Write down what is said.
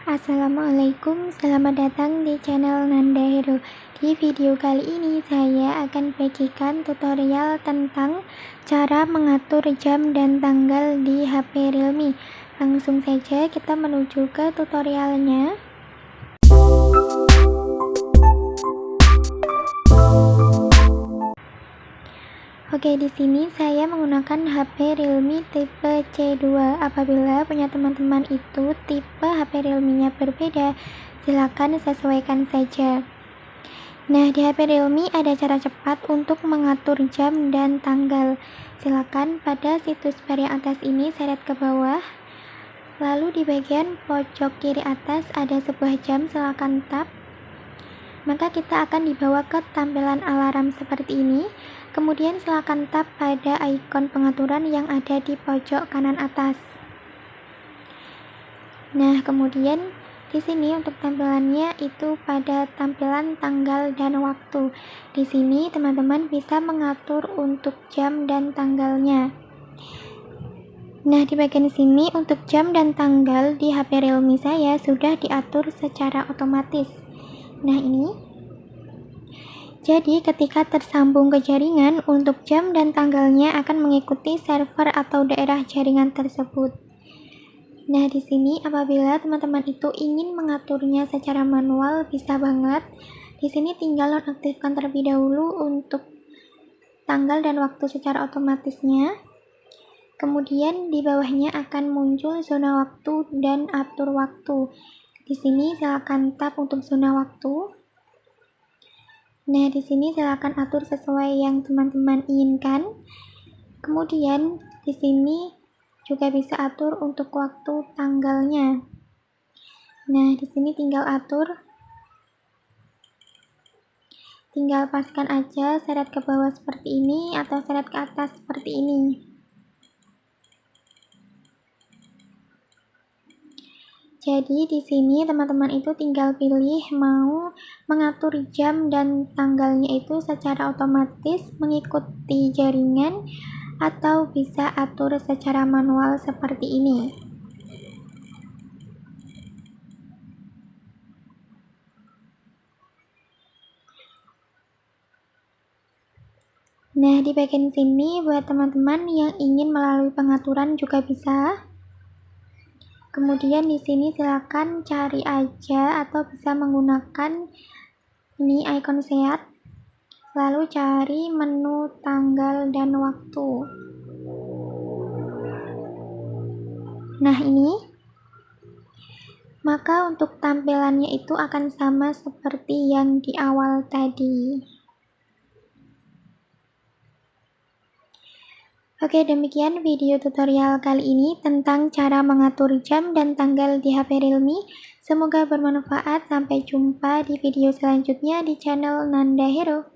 Assalamualaikum, selamat datang di channel Nanda Hero. Di video kali ini saya akan bagikan tutorial tentang cara mengatur jam dan tanggal di HP Realme. Langsung saja kita menuju ke tutorialnya. Oke, di sini saya menggunakan HP Realme tipe C2. Apabila punya teman-teman itu tipe HP Realme-nya berbeda, silakan sesuaikan saja. Nah, di HP Realme ada cara cepat untuk mengatur jam dan tanggal. Silakan pada situs bar yang atas ini seret ke bawah. Lalu di bagian pojok kiri atas ada sebuah jam, silakan tap. Maka kita akan dibawa ke tampilan alarm seperti ini. Kemudian silakan tap pada ikon pengaturan yang ada di pojok kanan atas. Nah, kemudian di sini untuk tampilannya itu pada tampilan tanggal dan waktu. Di sini teman-teman bisa mengatur untuk jam dan tanggalnya. Nah, di bagian sini untuk jam dan tanggal di HP Realme saya sudah diatur secara otomatis. Nah, ini. Jadi, ketika tersambung ke jaringan, untuk jam dan tanggalnya akan mengikuti server atau daerah jaringan tersebut. Nah, di sini apabila teman-teman itu ingin mengaturnya secara manual, bisa banget. Di sini tinggal nonaktifkan terlebih dahulu untuk tanggal dan waktu secara otomatisnya. Kemudian di bawahnya akan muncul zona waktu dan atur waktu. Di sini silakan tap untuk zona waktu. Nah, di sini silakan atur sesuai yang teman-teman inginkan. Kemudian di sini juga bisa atur untuk waktu tanggalnya. Nah, di sini tinggal atur. Tinggal paskan aja, seret ke bawah seperti ini atau seret ke atas seperti ini. Jadi di sini teman-teman itu tinggal pilih mau mengatur jam dan tanggalnya itu secara otomatis mengikuti jaringan atau bisa atur secara manual seperti ini. Nah, di bagian sini buat teman-teman yang ingin melalui pengaturan juga bisa. Kemudian di sini silakan cari aja atau bisa menggunakan ini ikon sehat. Lalu cari menu tanggal dan waktu. Nah, ini. Maka untuk tampilannya itu akan sama seperti yang di awal tadi. Oke, demikian video tutorial kali ini tentang cara mengatur jam dan tanggal di HP Realme. Semoga bermanfaat. Sampai jumpa di video selanjutnya di channel Nanda Hero.